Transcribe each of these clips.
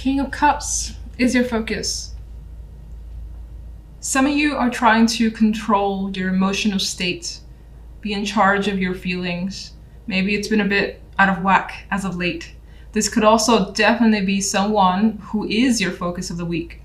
King of Cups is your focus. Some of you are trying to control your emotional state, be in charge of your feelings. Maybe it's been a bit out of whack as of late. This could also definitely be someone who is your focus of the week.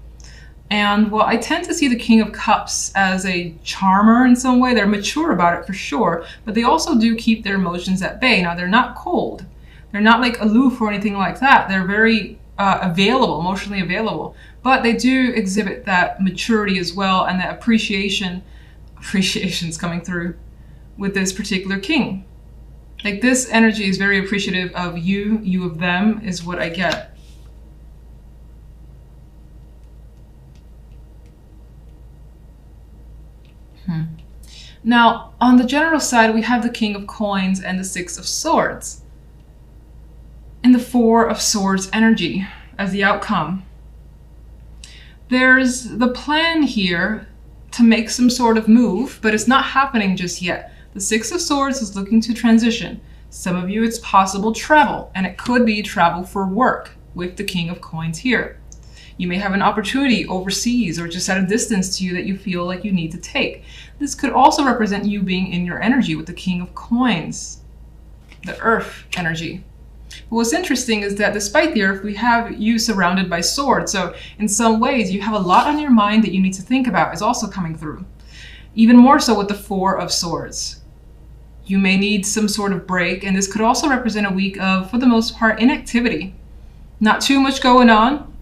And well, I tend to see the King of Cups as a charmer in some way. They're mature about it for sure, but they also do keep their emotions at bay. Now, they're not cold. They're not like aloof or anything like that. They're very available, emotionally available, but they do exhibit that maturity as well, and that appreciation's coming through with this particular king. Like, this energy is very appreciative of you, you of them is what I get. Now, on the general side, we have the King of Coins and the Six of Swords. And the Four of Swords energy as the outcome. There's the plan here to make some sort of move, but it's not happening just yet. The Six of Swords is looking to transition. Some of you, it's possible travel, and it could be travel for work with the King of Coins here. You may have an opportunity overseas or just at a distance to you that you feel like you need to take. This could also represent you being in your energy with the King of Coins, the Earth energy. But what's interesting is that despite the Earth, we have you surrounded by swords. So in some ways, you have a lot on your mind that you need to think about is also coming through. Even more so with the Four of Swords. You may need some sort of break, and this could also represent a week of, for the most part, inactivity. Not too much going on,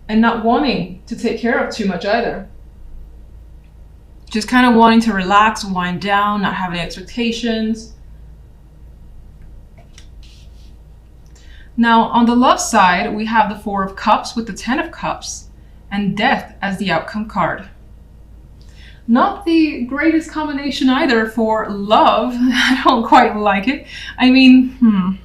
and not wanting to take care of too much either. Just kind of wanting to relax, wind down, not have any expectations. Now, on the love side, we have the Four of Cups with the Ten of Cups and Death as the outcome card. Not the greatest combination either for love. I don't quite like it. I mean,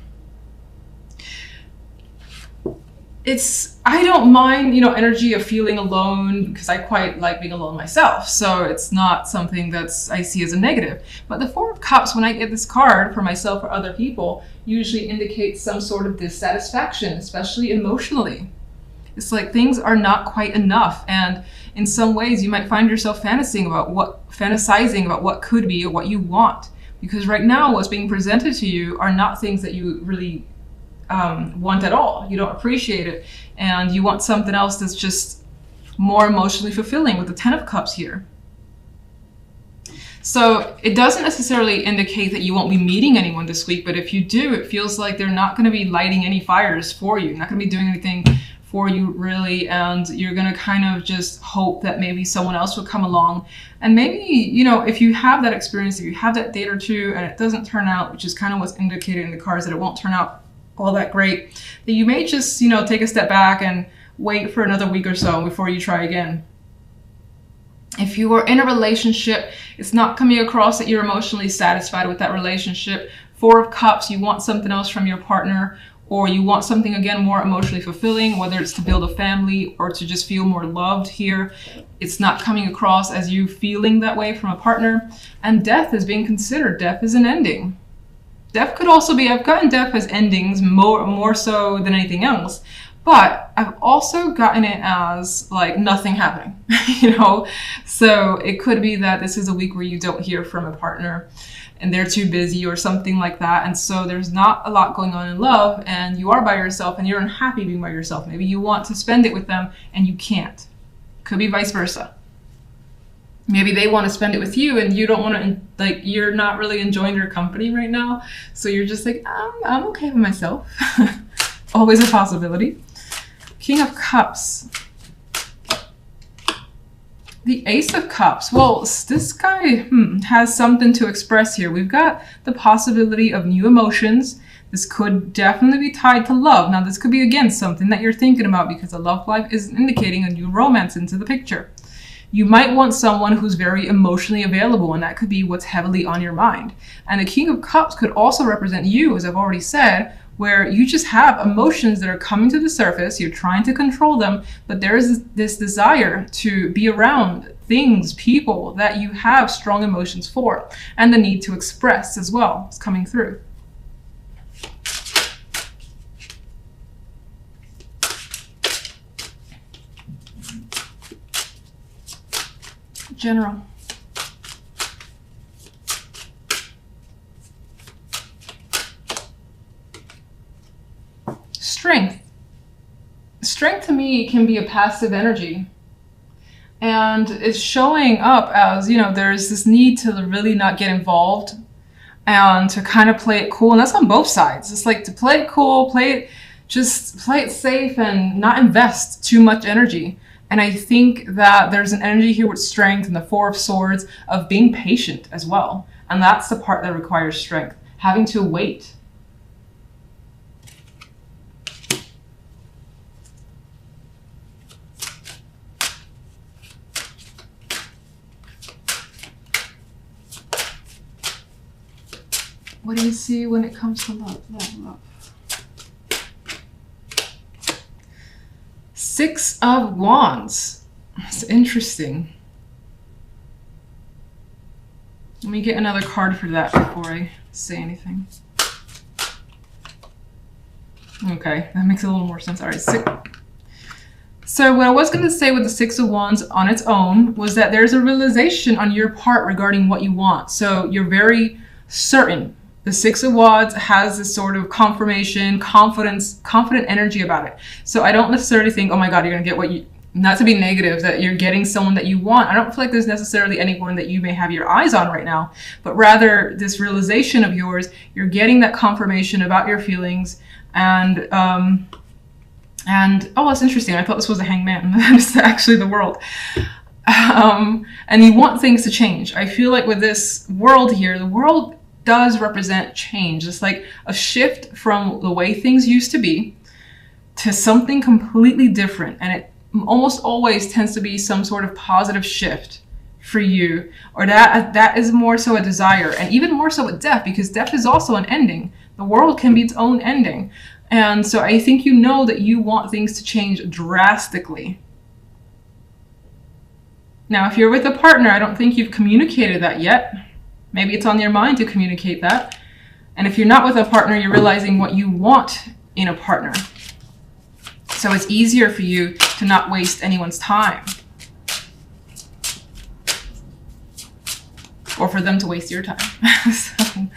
I don't mind, energy of feeling alone because I quite like being alone myself. So it's not something I see as a negative. But the Four of Cups, when I get this card for myself or other people, usually indicates some sort of dissatisfaction, especially emotionally. It's like things are not quite enough. And in some ways you might find yourself fantasizing about what could be or what you want. Because right now what's being presented to you are not things that you really want at all. You don't appreciate it, and you want something else that's just more emotionally fulfilling with the Ten of Cups here. So it doesn't necessarily indicate that you won't be meeting anyone this week, but if you do, it feels like they're not going to be lighting any fires for you, not going to be doing anything for you really, and you're going to kind of just hope that maybe someone else will come along. And maybe, if you have that experience, if you have that date or two and it doesn't turn out, which is kind of what's indicated in the cards, that it won't turn out all that great, that you may just, take a step back and wait for another week or so before you try again. If you are in a relationship, it's not coming across that you're emotionally satisfied with that relationship. Four of Cups, you want something else from your partner, or you want something, again, more emotionally fulfilling, whether it's to build a family or to just feel more loved here. It's not coming across as you feeling that way from a partner. And Death is being considered. Death is an ending. Death could also be, I've gotten Death as endings more so than anything else, but I've also gotten it as like nothing happening, So it could be that this is a week where you don't hear from a partner and they're too busy or something like that. And so there's not a lot going on in love and you are by yourself and you're unhappy being by yourself. Maybe you want to spend it with them and you can't. Could be vice versa. Maybe they want to spend it with you and you don't want to, you're not really enjoying their company right now. So you're just like, I'm okay with myself. Always a possibility. King of Cups. The Ace of Cups. Well, this guy has something to express here. We've got the possibility of new emotions. This could definitely be tied to love. Now, this could be, again, something that you're thinking about because the love life is indicating a new romance into the picture. You might want someone who's very emotionally available, and that could be what's heavily on your mind. And the King of Cups could also represent you, as I've already said, where you just have emotions that are coming to the surface. You're trying to control them, but there is this desire to be around things, people that you have strong emotions for, and the need to express as well is coming through. General. Strength. Strength to me can be a passive energy. And it's showing up as, you know, there's this need to really not get involved and to kind of play it cool. And that's on both sides. It's like to play it cool, just play it safe and not invest too much energy. And I think that there's an energy here with strength and the Four of Swords of being patient as well. And that's the part that requires strength, having to wait. What do you see when it comes to love? Love. Six of Wands. It's interesting. Let me get another card for that before I say anything. Okay, that makes a little more sense. All right, So what I was going to say with the Six of Wands on its own was that there's a realization on your part regarding what you want. So you're very certain. The Six of Wands has this sort of confirmation, confident energy about it. So I don't necessarily think, oh my God, you're going to get what you, not to be negative, that you're getting someone that you want. I don't feel like there's necessarily anyone that you may have your eyes on right now, but rather this realization of yours, you're getting that confirmation about your feelings. And oh, it's interesting. I thought this was a hangman. It's actually the World. And you want things to change. I feel like with this World here, the World does represent change. It's like a shift from the way things used to be to something completely different. And it almost always tends to be some sort of positive shift for you, or that is more so a desire, and even more so with death, because death is also an ending. The World can be its own ending. And so I think you know that you want things to change drastically. Now, if you're with a partner, I don't think you've communicated that yet. Maybe it's on your mind to communicate that. And if you're not with a partner, you're realizing what you want in a partner. So it's easier for you to not waste anyone's time. Or for them to waste your time. So,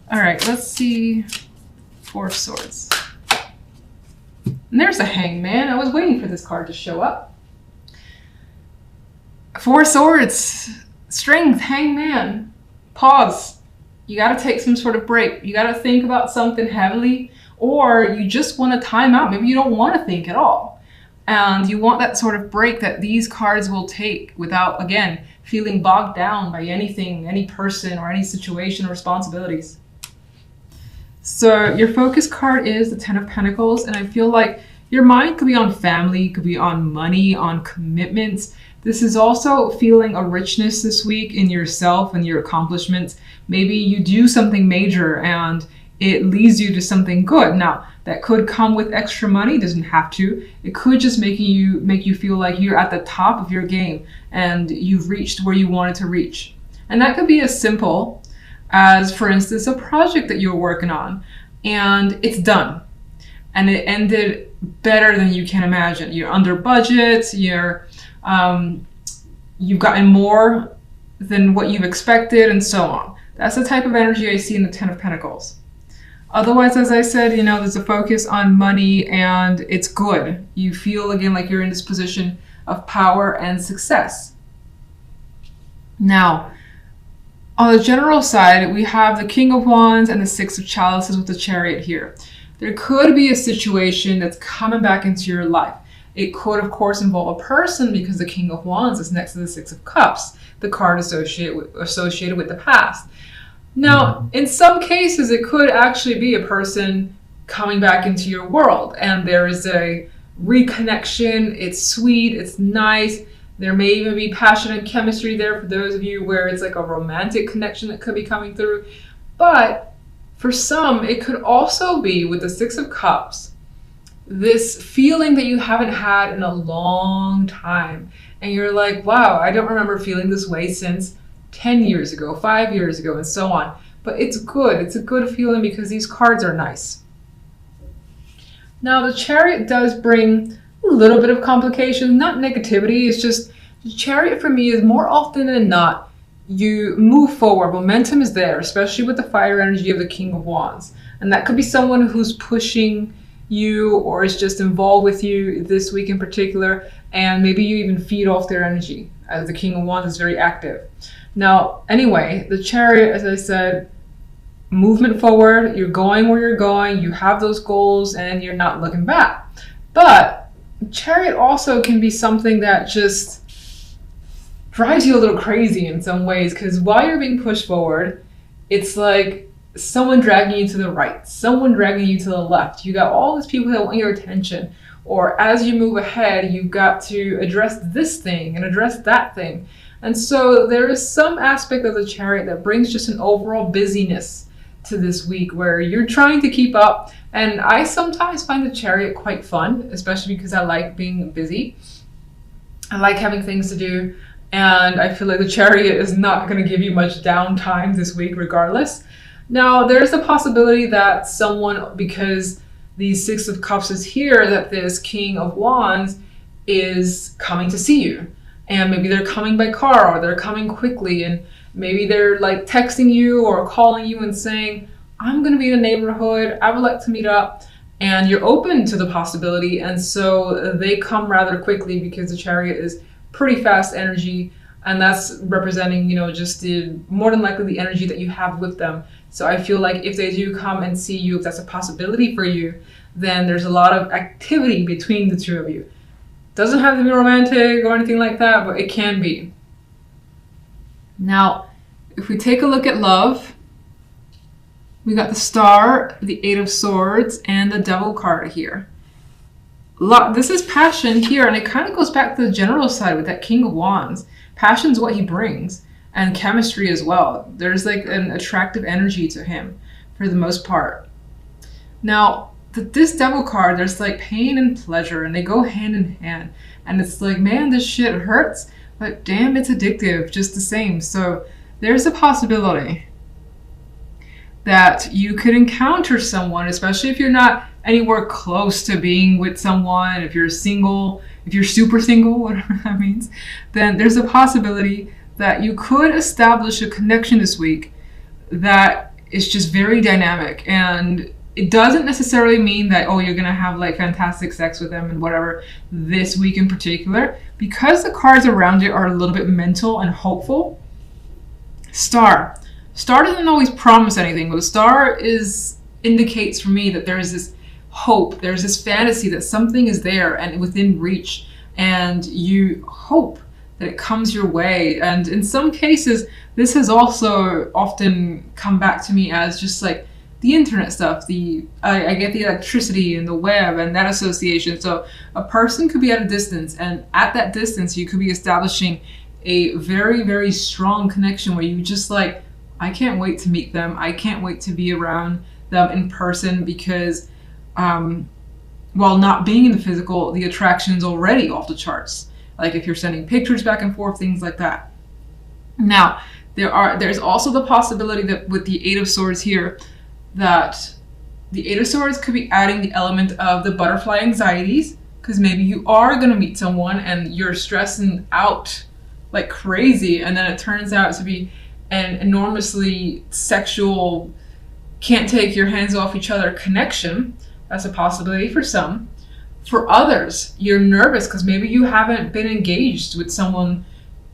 all right, let's see. Four of Swords. And there's a Hangman. I was waiting for this card to show up. Four of Swords. Strength, Hangman. Pause. You got to take some sort of break. You got to think about something heavily, or you just want to time out. Maybe you don't want to think at all. And you want that sort of break that these cards will take without, again, feeling bogged down by anything, any person, or any situation or responsibilities. So your focus card is the Ten of Pentacles, and I feel like your mind could be on family, could be on money, on commitments. This is also feeling a richness this week in yourself and your accomplishments. Maybe you do something major and it leads you to something good. Now, that could come with extra money, doesn't have to. It could just make you feel like you're at the top of your game and you've reached where you wanted to reach. And that could be as simple as, for instance, a project that you're working on and it's done. And it ended better than you can imagine. You're under budget, you've gotten more than what you've expected, and so on. That's the type of energy I see in the Ten of Pentacles. Otherwise, as I said, there's a focus on money and it's good. You feel, again, like you're in this position of power and success. Now, on the general side, we have the King of Wands and the Six of Chalices with the Chariot here. There could be a situation that's coming back into your life. It could, of course, involve a person because the King of Wands is next to the Six of Cups, the card associated with the past. Now, in some cases, it could actually be a person coming back into your world, and there is a reconnection. It's sweet, it's nice. There may even be passionate chemistry there for those of you where it's like a romantic connection that could be coming through. But for some, it could also be with the Six of Cups, this feeling that you haven't had in a long time. And you're like, wow, I don't remember feeling this way since 10 years ago, 5 years ago, and so on. But it's good. It's a good feeling because these cards are nice. Now, the Chariot does bring a little bit of complications, not negativity. It's just The Chariot for me is more often than not, you move forward. Momentum is there, especially with the fire energy of the King of Wands. And that could be someone who's pushing you or is just involved with you this week in particular. And maybe you even feed off their energy, as the King of Wands is very active. Now, anyway, the Chariot, as I said, movement forward, you're going where you're going, you have those goals, and you're not looking back. But Chariot also can be something that just drives you a little crazy in some ways, because while you're being pushed forward, it's like someone dragging you to the right, someone dragging you to the left. You got all these people that want your attention, or as you move ahead, you've got to address this thing and address that thing. And so there is some aspect of the Chariot that brings just an overall busyness to this week where you're trying to keep up. And I sometimes find the Chariot quite fun, especially because I like being busy. I like having things to do. And I feel like the Chariot is not going to give you much downtime this week regardless. Now, there's a possibility that someone, because the Six of Cups is here, that this King of Wands is coming to see you. And maybe they're coming by car, or they're coming quickly, and maybe they're like texting you or calling you and saying, I'm going to be in the neighborhood, I would like to meet up. And you're open to the possibility. And so they come rather quickly because the Chariot is pretty fast energy, and that's representing, you know, just the more than likely the energy that you have with them. So I feel like if they do come and see you, if that's a possibility for you, then there's a lot of activity between the two of you. Doesn't have to be romantic or anything like that, but it can be. Now, if we take a look at love, we got the Star, the Eight of Swords, and the Devil card here. This is passion here, and it kind of goes back to the general side with that King of Wands. Passion's what he brings, and chemistry as well. There's like an attractive energy to him for the most part. Now, this Devil card, there's like pain and pleasure, and they go hand in hand. And it's like, man, this shit hurts, but damn, it's addictive just the same. So there's a possibility that you could encounter someone, especially if you're not anywhere close to being with someone, if you're single, if you're super single, whatever that means, then there's a possibility that you could establish a connection this week that is just very dynamic. And it doesn't necessarily mean that, oh, you're gonna have like fantastic sex with them and whatever this week in particular, because the cards around it are a little bit mental and hopeful. Star doesn't always promise anything, but the Star indicates for me that there is this hope, there's this fantasy that something is there and within reach, and you hope that it comes your way. And in some cases, this has also often come back to me as just like the internet stuff. I get the electricity and the web and that association. So a person could be at a distance, and at that distance, you could be establishing a very, very strong connection where you just like, I can't wait to meet them. I can't wait to be around them in person, because while not being in the physical, the attraction's already off the charts. Like if you're sending pictures back and forth, things like that. Now, there's also the possibility that with the Eight of Swords here, that the Eight of Swords could be adding the element of the butterfly anxieties, because maybe you are going to meet someone and you're stressing out like crazy, and then it turns out to be an enormously sexual, can't take your hands off each other connection. That's a possibility for some. For others, you're nervous because maybe you haven't been engaged with someone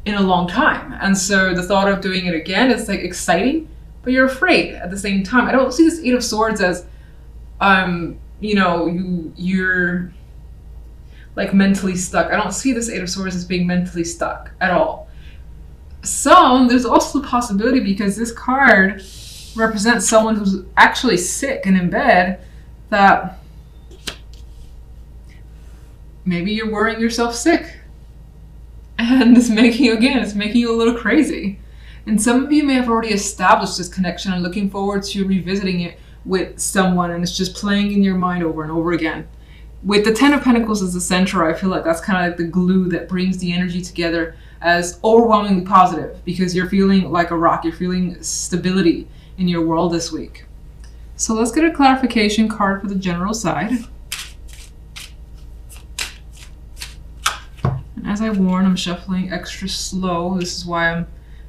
in a long time, and so the thought of doing it again is like exciting, but you're afraid at the same time. I don't see this Eight of Swords as you're like mentally stuck. I don't see this Eight of Swords as being mentally stuck at all. There's also the possibility, because this card represents someone who's actually sick and in bed, that maybe you're worrying yourself sick. And it's making you a little crazy. And some of you may have already established this connection and looking forward to revisiting it with someone, and it's just playing in your mind over and over again. With the Ten of Pentacles as the center, I feel like that's kind of like the glue that brings the energy together as overwhelmingly positive, because you're feeling like a rock, you're feeling stability in your world this week. So let's get a clarification card for the general side. And as as I warn, I'm shuffling extra slow. This is why I'm,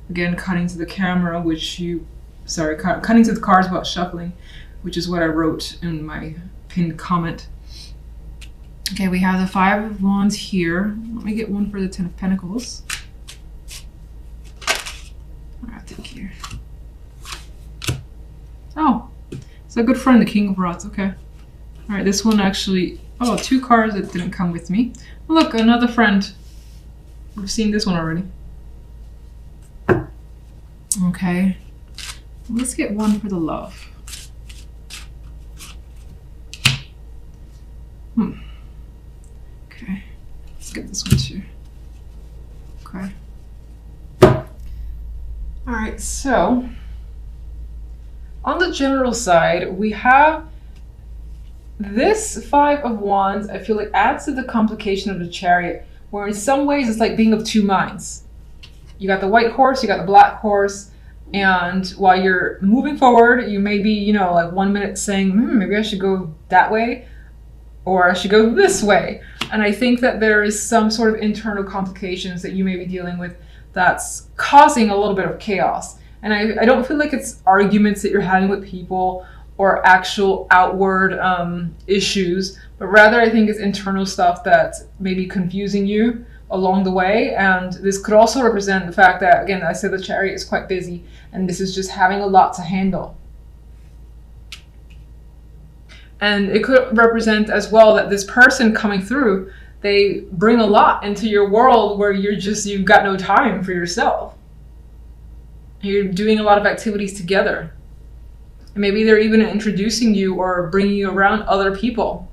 again, cutting to the camera, cutting to the cards while shuffling, which is what I wrote in my pinned comment. Okay, we have the Five of Wands here. Let me get one for the Ten of Pentacles. Thank you. Oh, it's a good friend, the King of Rods. Okay. All right, this one actually, oh, 2 cards that didn't come with me. Look, another friend. We've seen this one already. Okay. Let's get one for the love. Okay. Let's get this one too. Okay. All right, so on the general side, we have this Five of Wands. I feel like adds to the complication of the Chariot, where in some ways it's like being of 2 minds. You got the white horse, you got the black horse, and while you're moving forward, you may be, you know, like 1 minute saying, maybe I should go that way, or I should go this way. And I think that there is some sort of internal complications that you may be dealing with that's causing a little bit of chaos. And I don't feel like it's arguments that you're having with people or actual outward issues, but rather I think it's internal stuff that may be confusing you along the way. And this could also represent the fact that, again, I said the Chariot is quite busy, and this is just having a lot to handle. And it could represent as well that this person coming through, they bring a lot into your world where you've got no time for yourself. You're doing a lot of activities together. And maybe they're even introducing you or bringing you around other people.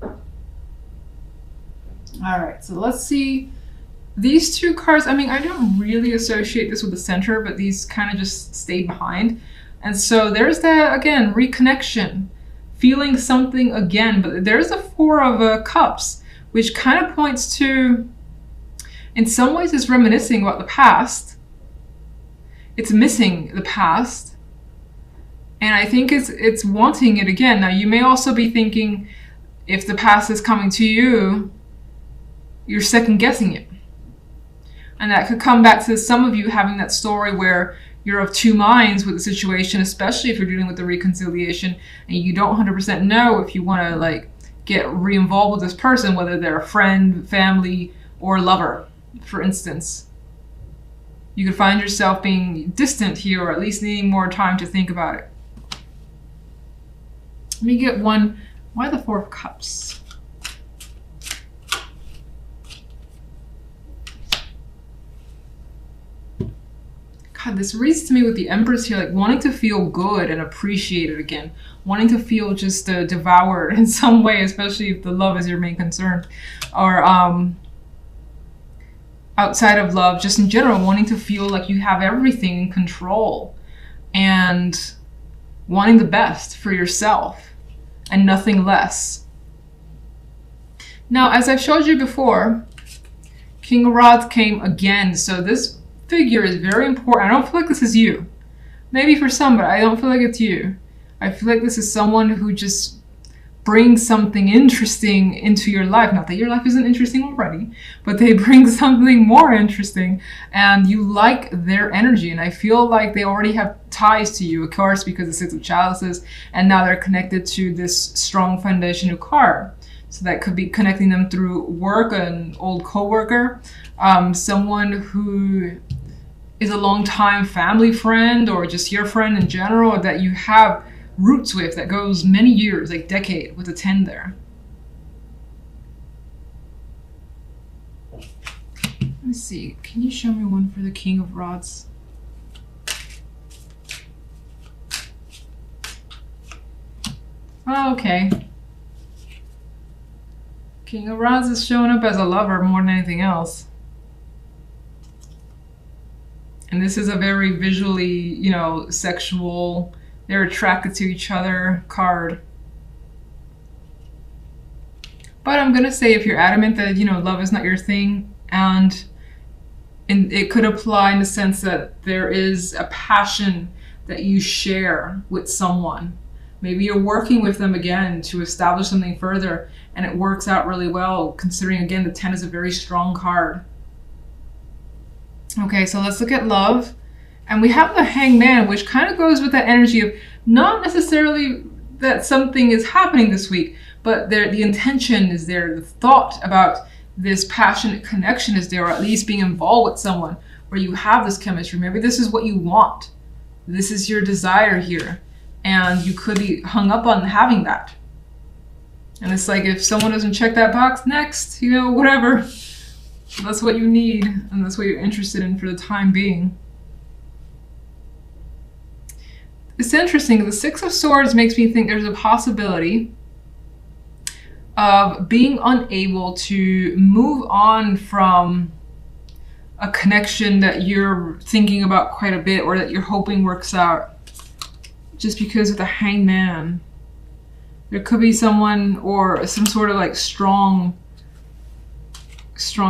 All right, so let's see. These 2 cards, I mean, I don't really associate this with the center, but these kind of just stayed behind. And so there's that, again, reconnection. Feeling something again, but there's a Four of Cups, which kind of points to, in some ways it's reminiscing about the past. It's missing the past. And I think it's wanting it again. Now, you may also be thinking, if the past is coming to you, you're second guessing it. And that could come back to some of you having that story where you're of 2 minds with the situation, especially if you're dealing with the reconciliation and you don't 100% know if you want to like get re-involved with this person, whether they're a friend, family, or lover, for instance. You could find yourself being distant here, or at least needing more time to think about it. Let me get one. Why the Four of Cups? God, this reads to me with the Empress here, like wanting to feel good and appreciated again. Wanting to feel just devoured in some way, especially if the love is your main concern. Or outside of love, just in general, wanting to feel like you have everything in control. And wanting the best for yourself and nothing less. Now, as I've showed you before, King of Rods came again. So this figure is very important. I don't feel like this is you. Maybe for some, but I don't feel like it's you. I feel like this is someone who just brings something interesting into your life. Not that your life isn't interesting already, but they bring something more interesting and you like their energy. And I feel like they already have ties to you, of course, because the Six of Chalices, and now they're connected to this strong foundational card. So that could be connecting them through work, an old co-worker, someone who is a long-time family friend, or just your friend in general that you have roots with that goes many years, like decade, with a 10 there. Let me see. Can you show me one for the King of Rods? Oh, okay. King of Rods is showing up as a lover more than anything else. And this is a very visually, you know, sexual, they're attracted to each other card. But I'm gonna say, if you're adamant that, you know, love is not your thing, and it could apply in the sense that there is a passion that you share with someone. Maybe you're working with them again to establish something further, and it works out really well, considering, again, the 10 is a very strong card. Okay, so let's look at love. And we have the Hangman, which kind of goes with that energy of not necessarily that something is happening this week, but the intention is there. The thought about this passionate connection is there, or at least being involved with someone where you have this chemistry. Maybe this is what you want. This is your desire here. And you could be hung up on having that. And it's like, if someone doesn't check that box, next, you know, whatever. That's what you need, and that's what you're interested in for the time being. It's interesting. The Six of Swords makes me think there's a possibility of being unable to move on from a connection that you're thinking about quite a bit, or that you're hoping works out, just because of the Hangman. There could be someone or some sort of like strong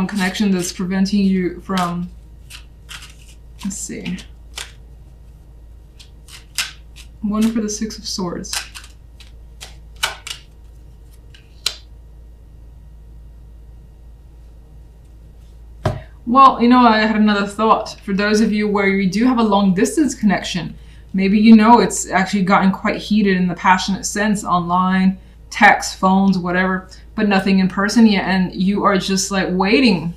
connection that's preventing you from, let's see, one for the Six of Swords. Well, you know, I had another thought. For those of you where you do have a long distance connection, maybe you know it's actually gotten quite heated in the passionate sense, online, text, phones, whatever, but nothing in person yet. And you are just like waiting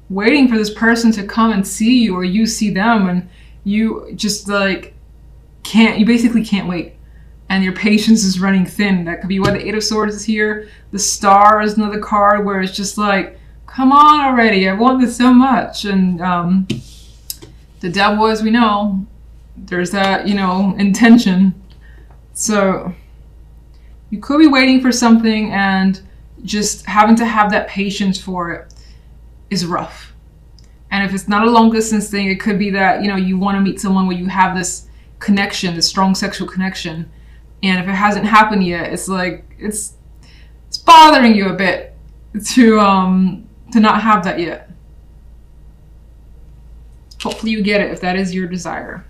for this person to come and see you, or you see them, and you just like you basically can't wait. And your patience is running thin. That could be why the Eight of Swords is here. The Star is another card where it's just like, come on already, I want this so much. And the Devil, as we know, there's that, you know, intention. So you could be waiting for something, and just having to have that patience for it is rough. And if it's not a long distance thing, it could be that, you know, you want to meet someone where you have this connection, this strong sexual connection. And if it hasn't happened yet, it's like, it's bothering you a bit to not have that yet. Hopefully you get it if that is your desire.